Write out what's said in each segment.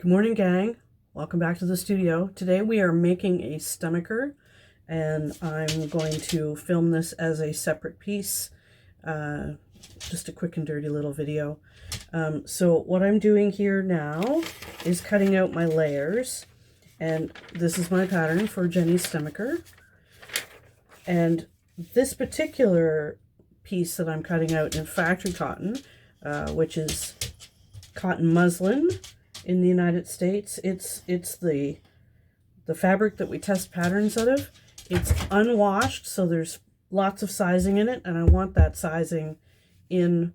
Good morning, gang. Welcome back to the studio. Today we are making a stomacher, and I'm going to film this as a separate piece, just a quick and dirty little video. So what I'm doing here now is cutting out my layers, and this is my pattern for Jenny's stomacher. And this particular piece that I'm cutting out in factory cotton, which is cotton muslin in the United States. It's the fabric that we test patterns out of. It's unwashed, so there's lots of sizing in it, and I want that sizing in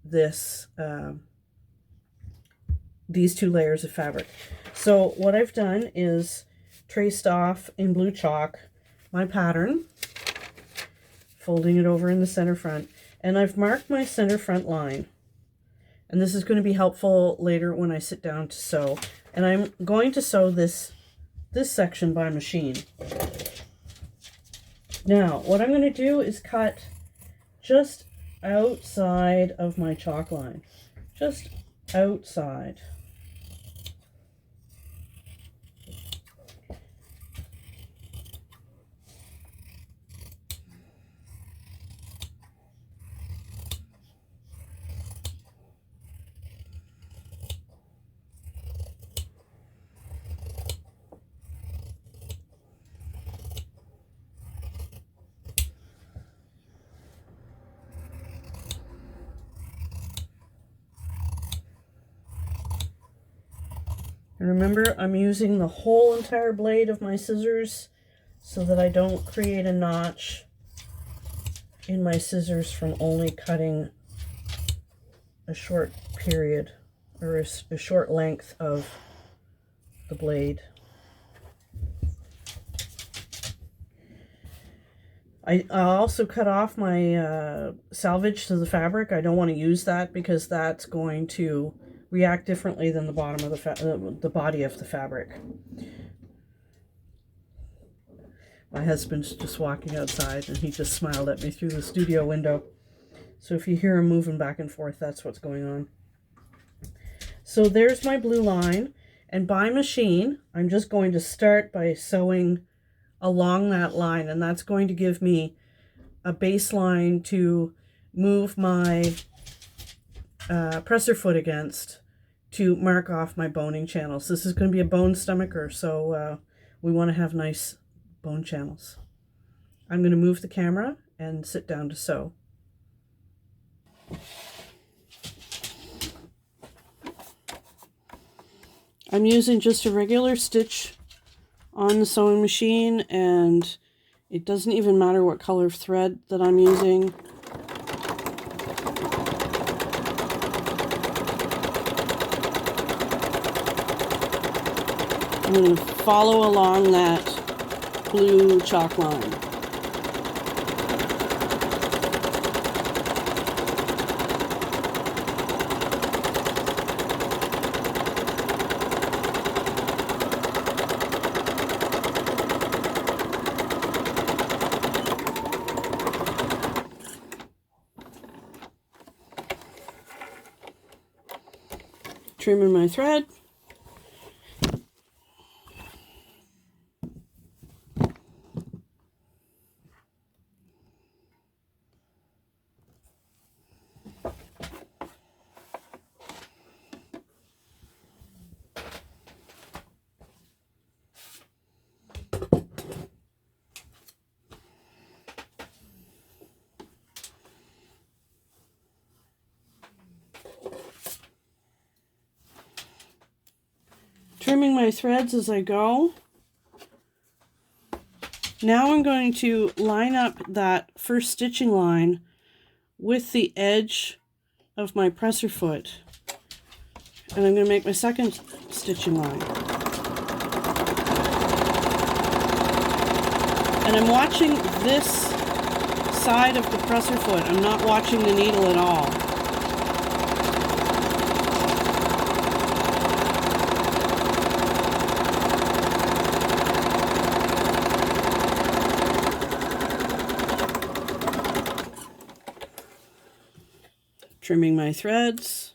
this these two layers of fabric. So what I've done is traced off in blue chalk my pattern, folding it over in the center front, and I've marked my center front line. And this is going to be helpful later when I sit down to sew. And I'm going to sew this section by machine. Now, what I'm going to do is cut just outside of my chalk line. Just outside. And remember, I'm using the whole entire blade of my scissors so that I don't create a notch in my scissors from only cutting a short period or a short length of the blade. I also cut off my salvage to the fabric. I don't want to use that because that's going to react differently than the bottom of the body of the fabric. My husband's just walking outside and he just smiled at me through the studio window. So if you hear him moving back and forth, that's what's going on. So there's my blue line, and by machine, I'm just going to start by sewing along that line, and that's going to give me a baseline to move my presser foot against to mark off my boning channels. This is going to be a bone stomacher, so we want to have nice bone channels. I'm going to move the camera and sit down to sew. I'm using just a regular stitch on the sewing machine, and it doesn't even matter what color of thread that I'm using. I'm going to follow along that blue chalk line. Trimming my thread. Trimming my threads as I go. Now I'm going to line up that first stitching line with the edge of my presser foot, and I'm going to make my second stitching line. And I'm watching this side of the presser foot. I'm not watching the needle at all. Trimming my threads.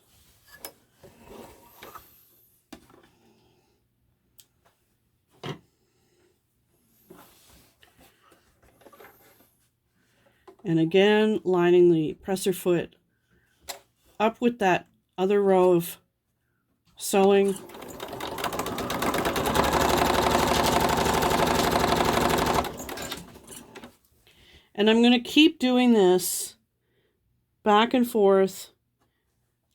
And again, lining the presser foot up with that other row of sewing. And I'm going to keep doing this back and forth,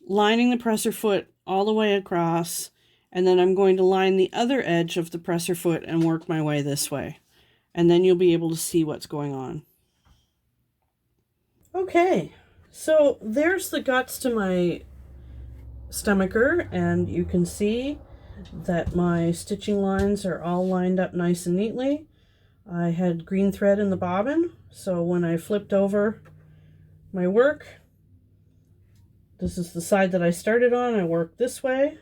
lining the presser foot all the way across, and then I'm going to line the other edge of the presser foot and work my way this way. And then you'll be able to see what's going on. Okay, so there's the guts to my stomacher, and you can see that my stitching lines are all lined up nice and neatly. I had green thread in the bobbin, so when I flipped over my work, this is the side that I started on, I worked this way,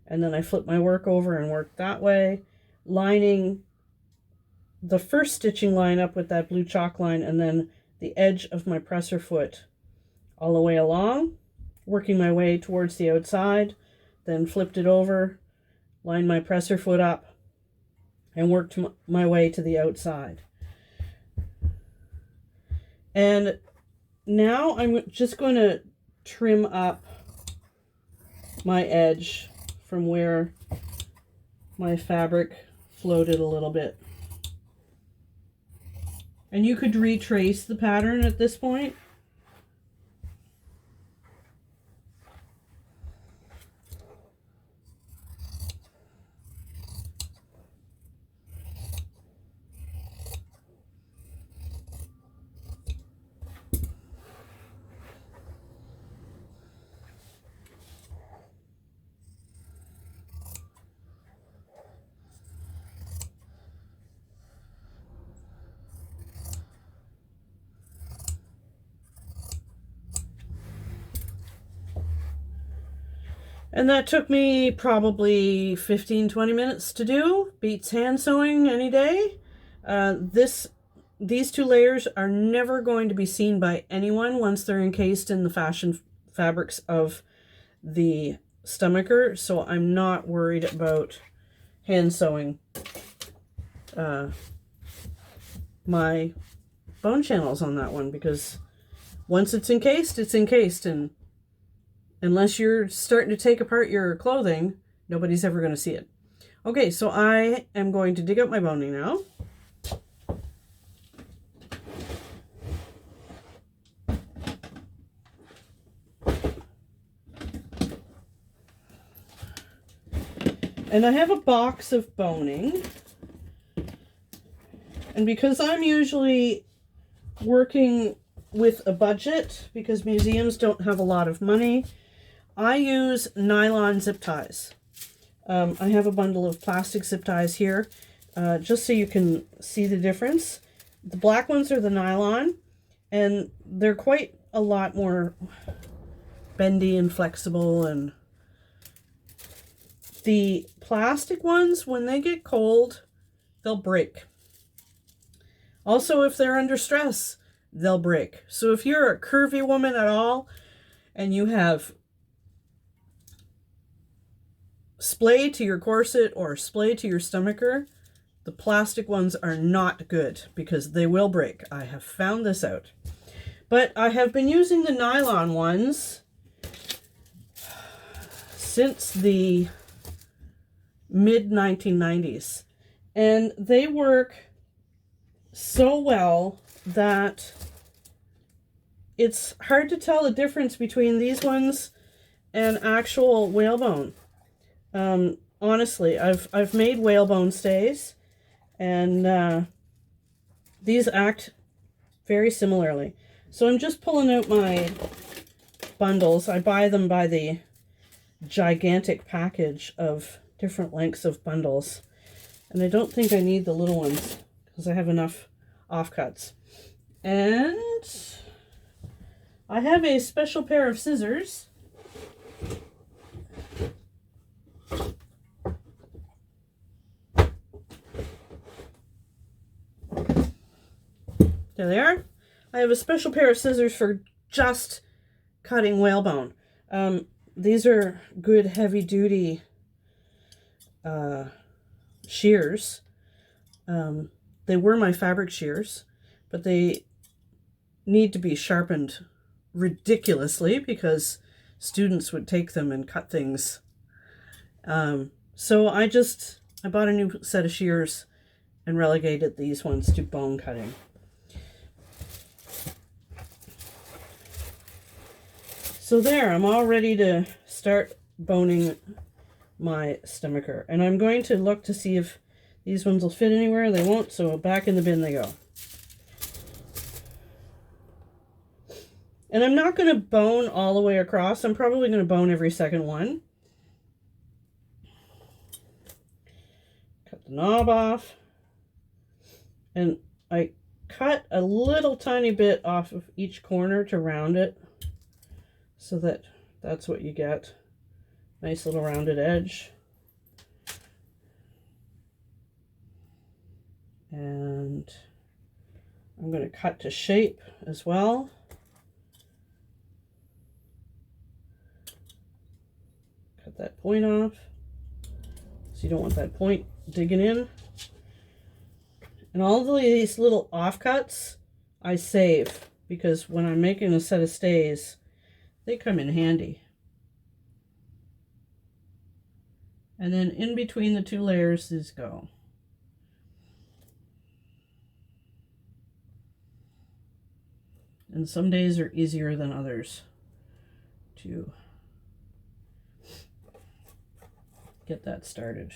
and then I flipped my work over and worked that way, lining the first stitching line up with that blue chalk line, and then the edge of my presser foot all the way along, working my way towards the outside, then flipped it over, lined my presser foot up, and worked my way to the outside. And now I'm just going to trim up my edge from where my fabric floated a little bit. And you could retrace the pattern at this point. And that took me probably 15-20 minutes to do. Beats hand sewing any day. These two layers are never going to be seen by anyone once they're encased in the fashion fabrics of the stomacher, so I'm not worried about hand sewing my bone channels on that one, because once it's encased, and unless you're starting to take apart your clothing, nobody's ever going to see it. Okay, so I am going to dig up my boning now. And I have a box of boning. And because I'm usually working with a budget, because museums don't have a lot of money, I use nylon zip ties. I have a bundle of plastic zip ties here, just so you can see the difference. The black ones are the nylon, and they're quite a lot more bendy and flexible, and the plastic ones, when they get cold, they'll break. Also, if they're under stress, they'll break. So if you're a curvy woman at all, and you have splay to your corset or splay to your stomacher, the plastic ones are not good because they will break. I have found this out. But I have been using the nylon ones since the mid-1990s, and they work so well that it's hard to tell the difference between these ones and actual whalebone. Honestly, I've made whalebone stays, and these act very similarly. So I'm just pulling out my bundles. I buy them by the gigantic package of different lengths of bundles, and I don't think I need the little ones because I have enough offcuts. And I have a special pair of scissors. There they are. I have a special pair of scissors for just cutting whalebone. These are good heavy-duty shears. They were my fabric shears, but they need to be sharpened ridiculously because students would take them and cut things. So I bought a new set of shears and relegated these ones to bone cutting. So there, I'm all ready to start boning my stomacher. And I'm going to look to see if these ones will fit anywhere. They won't, so back in the bin they go. And I'm not going to bone all the way across. I'm probably going to bone every second one. Cut the knob off. And I cut a little tiny bit off of each corner to round it, so that's what you get. Nice little rounded edge. And I'm going to cut to shape as well. Cut that point off, so you don't want that point digging in. And all of these little offcuts I save, because when I'm making a set of stays, they come in handy. And then in between the two layers, these go. And some days are easier than others to get that started.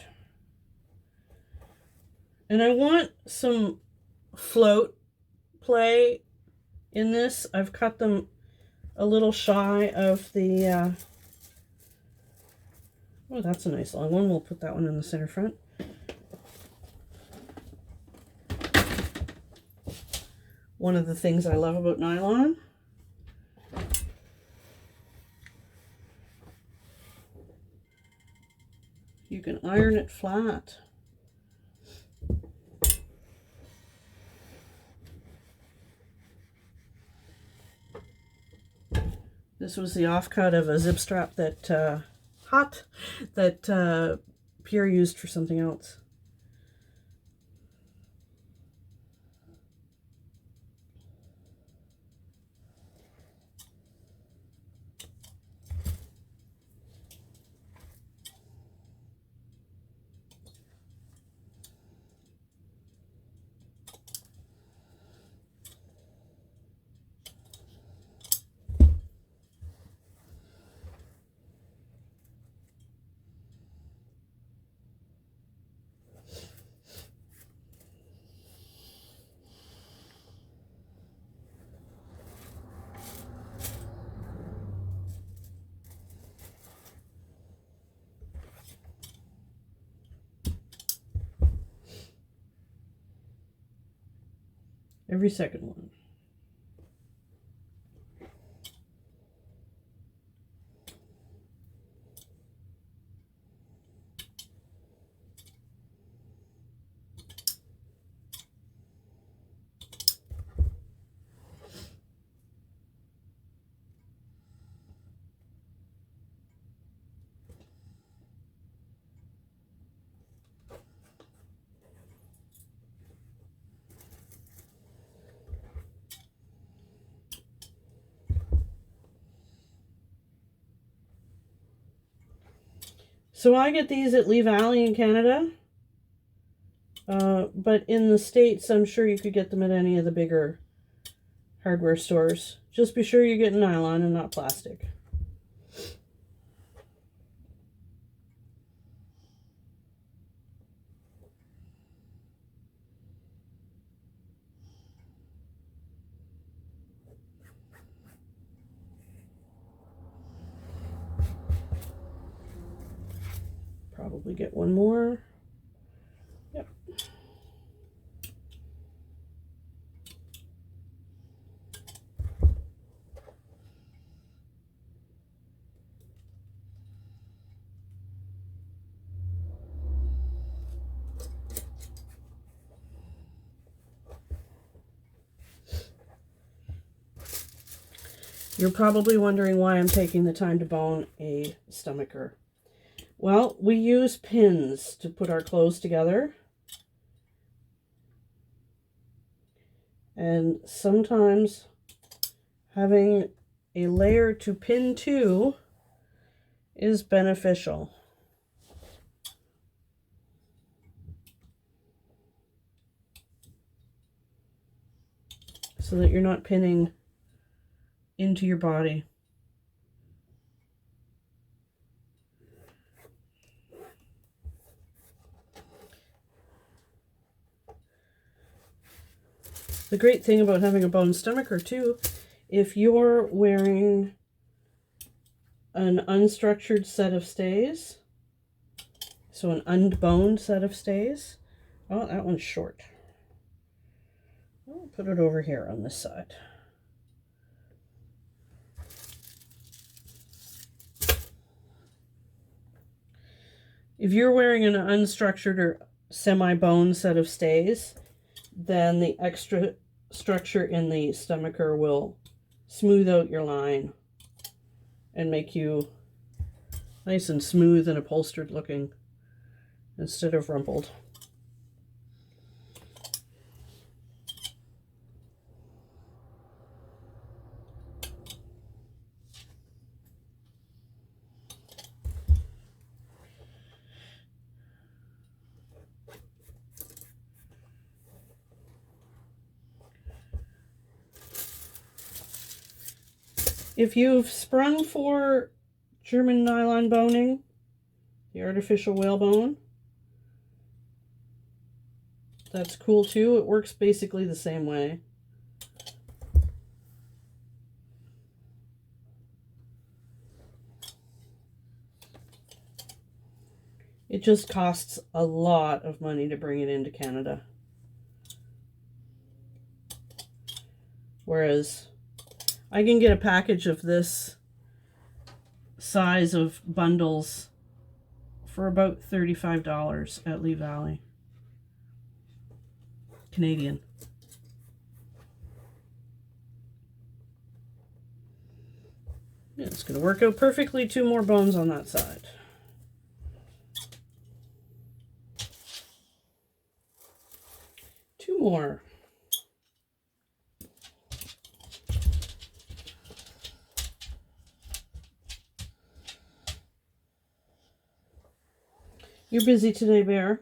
And I want some float play in this. I've cut them a little shy of the, oh, that's a nice long one. We'll put that one in the center front. One of the things I love about nylon. You can iron it flat. This was the offcut of a zip strap that Pierre used for something else. Every second one. So I get these at Lee Valley in Canada, but in the States, I'm sure you could get them at any of the bigger hardware stores. Just be sure you get nylon and not plastic. Probably get one more. Yep. You're probably wondering why I'm taking the time to bone a stomacher. Well, we use pins to put our clothes together. And sometimes having a layer to pin to is beneficial. So that you're not pinning into your body. The great thing about having a bone stomacher too, if you're wearing an unstructured set of stays, so an unboned set of stays, oh, that one's short. I'll put it over here on this side. If you're wearing an unstructured or semi-bone set of stays, then the extra structure in the stomacher will smooth out your line and make you nice and smooth and upholstered looking instead of rumpled. If you've sprung for German nylon boning, the artificial whalebone, that's cool too. It works basically the same way. It just costs a lot of money to bring it into Canada. Whereas I can get a package of this size of bundles for about $35 at Lee Valley. Canadian. Yeah, it's going to work out perfectly. 2 more bones on that side. Two more. You're busy today, Bear.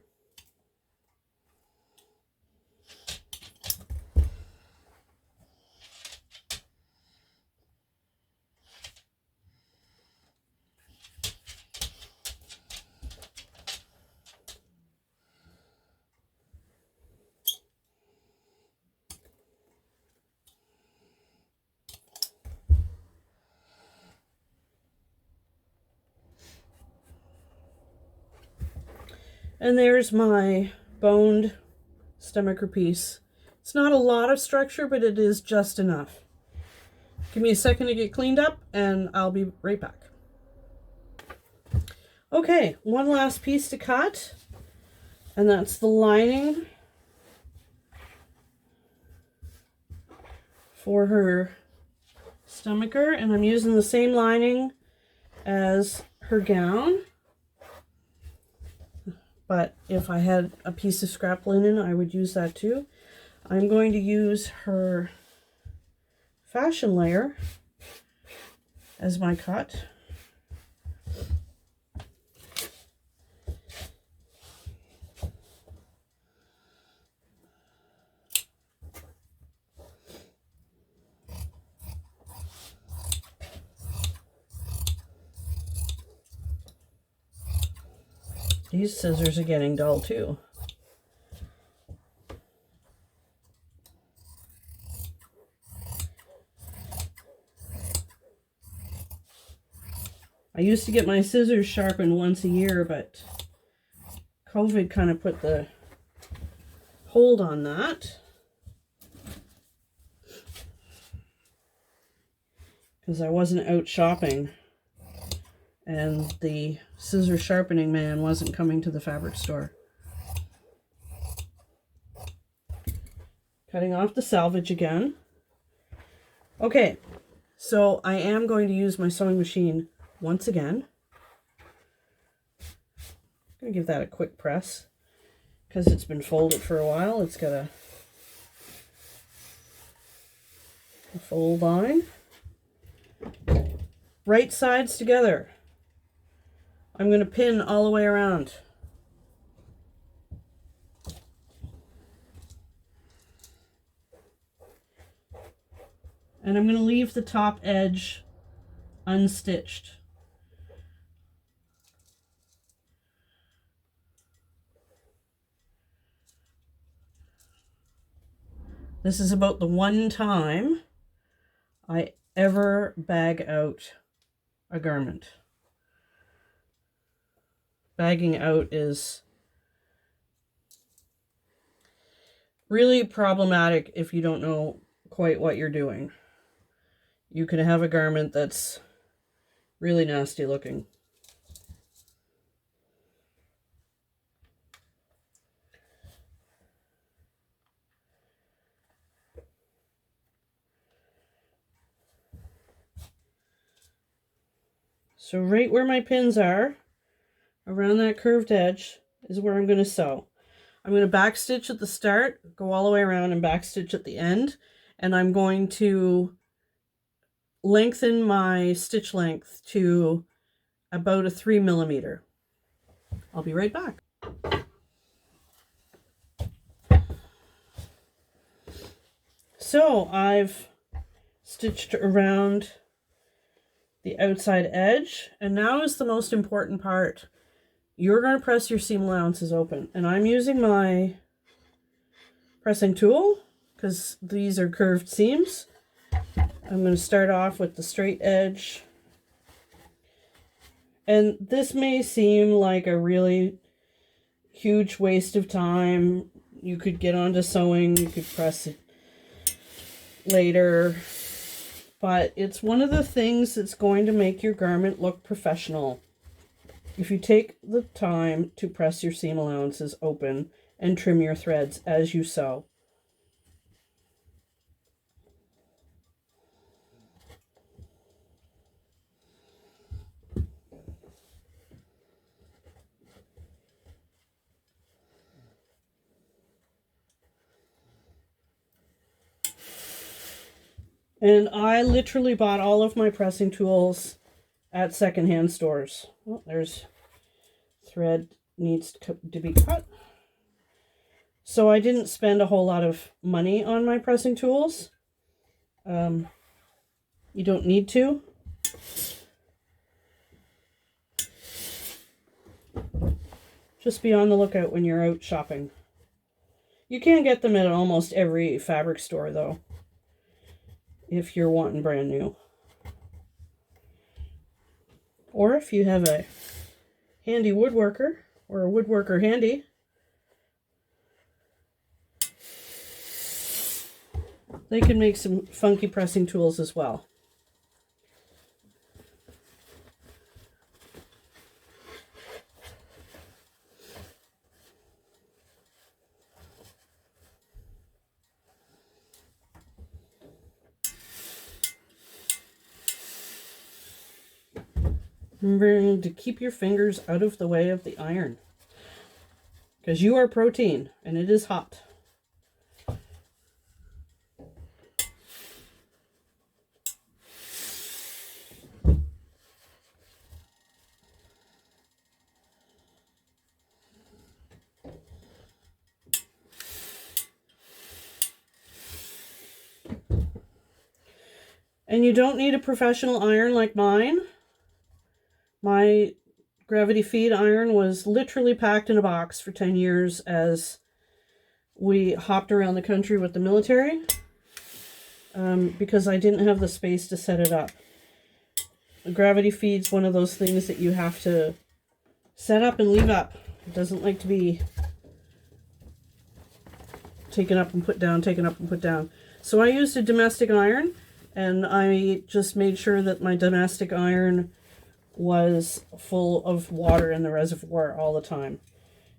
And there's my boned stomacher piece. It's not a lot of structure, but it is just enough. Give me a second to get cleaned up and I'll be right back. Okay, one last piece to cut, and that's the lining for her stomacher, and I'm using the same lining as her gown. But if I had a piece of scrap linen, I would use that too. I'm going to use her fashion layer as my cut. These scissors are getting dull too. I used to get my scissors sharpened once a year, but COVID kind of put the hold on that. Because I wasn't out shopping. And the scissor sharpening man wasn't coming to the fabric store. Cutting off the selvage again. Okay, so I am going to use my sewing machine once again. I'm going to give that a quick press because it's been folded for a while. It's got a fold line. right sides together. I'm going to pin all the way around. And I'm going to leave the top edge unstitched. This is about the one time I ever bag out a garment. Bagging out is really problematic if you don't know quite what you're doing. You can have a garment that's really nasty looking. So right where my pins are, around that curved edge, is where I'm going to sew. I'm going to backstitch at the start, go all the way around and backstitch at the end, and I'm going to lengthen my stitch length to about a 3 millimeter. I'll be right back. So I've stitched around the outside edge, and now is the most important part. You're going to press your seam allowances open, and I'm using my pressing tool because these are curved seams. I'm going to start off with the straight edge, and this may seem like a really huge waste of time. You could get onto sewing, you could press it later, but it's one of the things that's going to make your garment look professional. If you take the time to press your seam allowances open and trim your threads as you sew. And I literally bought all of my pressing tools at secondhand stores. Well, there's thread needs to be cut. So I didn't spend a whole lot of money on my pressing tools. You don't need to. Just be on the lookout when you're out shopping. You can get them at almost every fabric store though, if you're wanting brand new. Or if you have a handy woodworker or a woodworker handy, they can make some funky pressing tools as well. Remember to keep your fingers out of the way of the iron, because you are protein and it is hot. And you don't need a professional iron like mine. My gravity feed iron was literally packed in a box for 10 years as we hopped around the country with the military, because I didn't have the space to set it up. The gravity feed's one of those things that you have to set up and leave up. It doesn't like to be taken up and put down, taken up and put down. So I used a domestic iron, and I just made sure that my domestic iron was full of water in the reservoir all the time.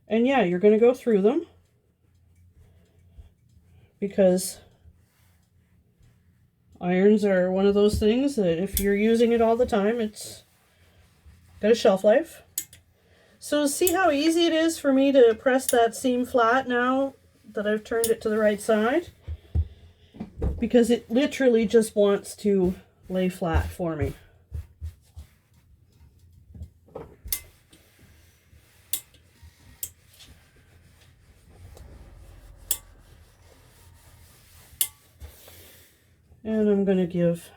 And yeah, you're going to go through them, because irons are one of those things that if you're using it all the time, it's got a shelf life. So see how easy it is for me to press that seam flat now that I've turned it to the right side? Because it literally just wants to lay flat for me. And I'm going to give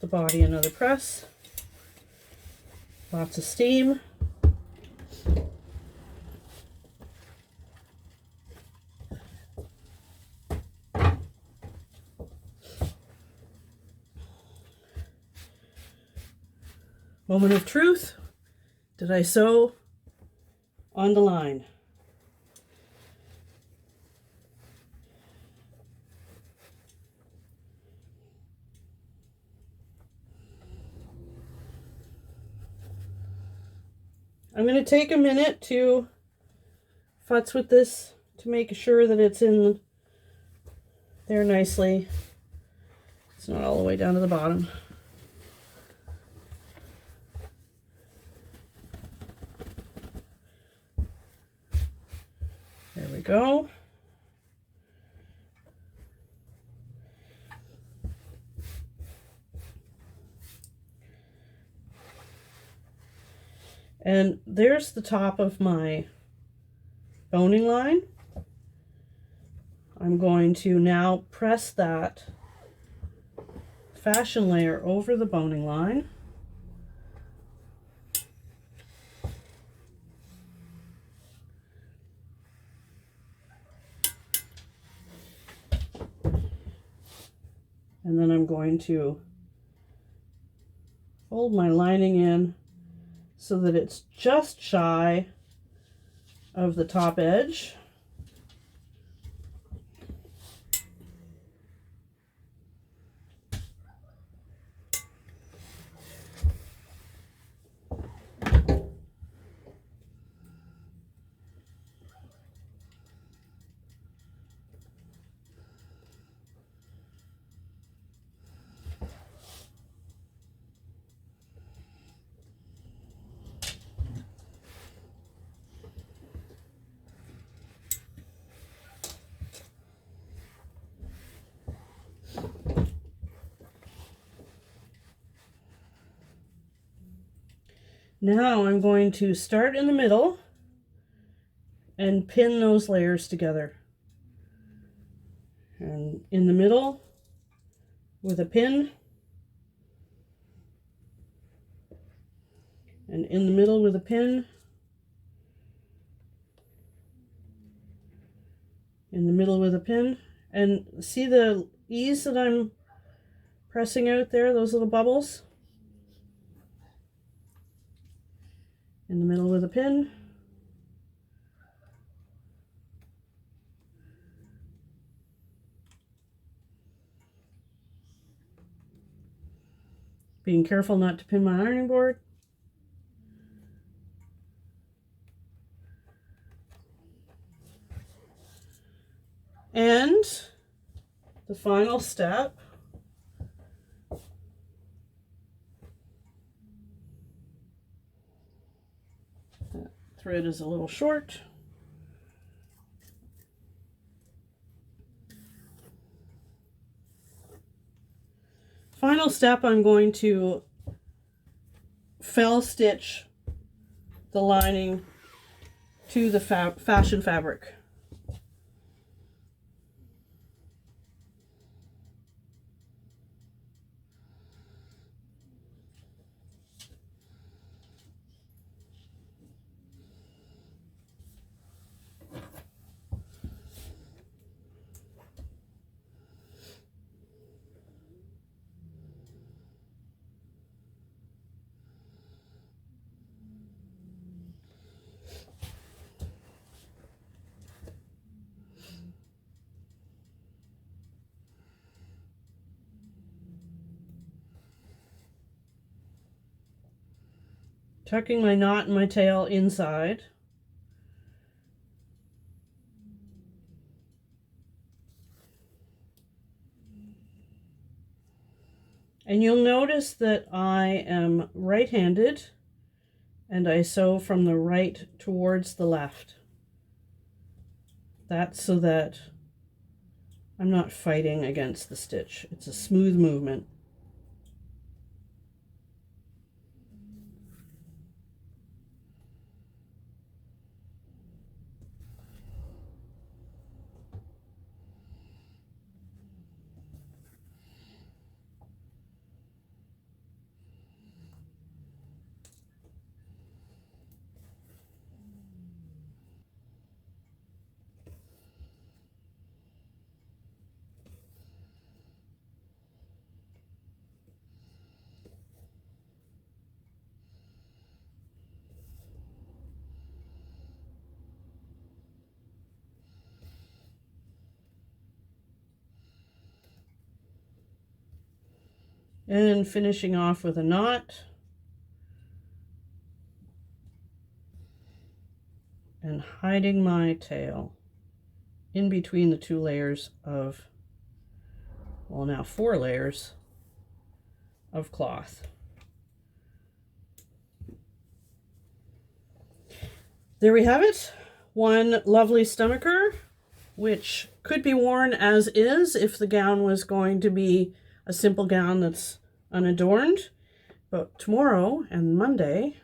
the body another press. Lots of steam. Moment of truth. Did I sew on the line? I'm going to take a minute to futz with this to make sure that it's in there nicely. It's not all the way down to the bottom. There we go. And there's the top of my boning line. I'm going to now press that fashion layer over the boning line. And then I'm going to fold my lining in so that it's just shy of the top edge. Now I'm going to start in the middle and pin those layers together. And in the middle with a pin, and in the middle with a pin, in the middle with a pin. And see the ease that I'm pressing out there, those little bubbles? In the middle with a pin. Being careful not to pin my ironing board. And the final step, that thread is a little short. Final step, I'm going to fell stitch the lining to the fashion fabric. Tucking my knot and my tail inside. And you'll notice that I am right-handed and I sew from the right towards the left. That's so that I'm not fighting against the stitch. It's a smooth movement. And finishing off with a knot. And hiding my tail in between the 2 layers of, well, now 4 layers of cloth. There we have it. One lovely stomacher, which could be worn as is if the gown was going to be a simple gown that's unadorned. But tomorrow and Monday,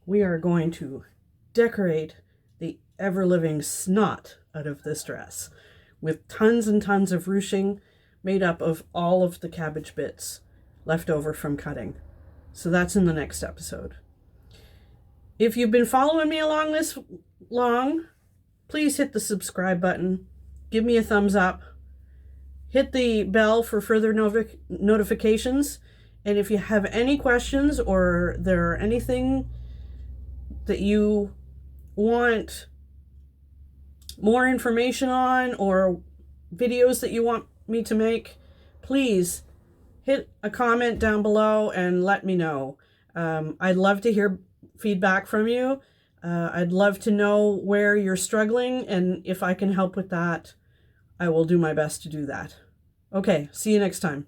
we are going to decorate the ever-living snot out of this dress with tons and tons of ruching made up of all of the cabbage bits left over from cutting. So that's in the next episode. If you've been following me along this long, please hit the subscribe button, give me a thumbs up, hit the bell for further notifications, and if you have any questions or there are anything that you want more information on or videos that you want me to make, please hit a comment down below and let me know. I'd love to hear feedback from you. I'd love to know where you're struggling, and if I can help with that, I will do my best to do that. Okay, see you next time.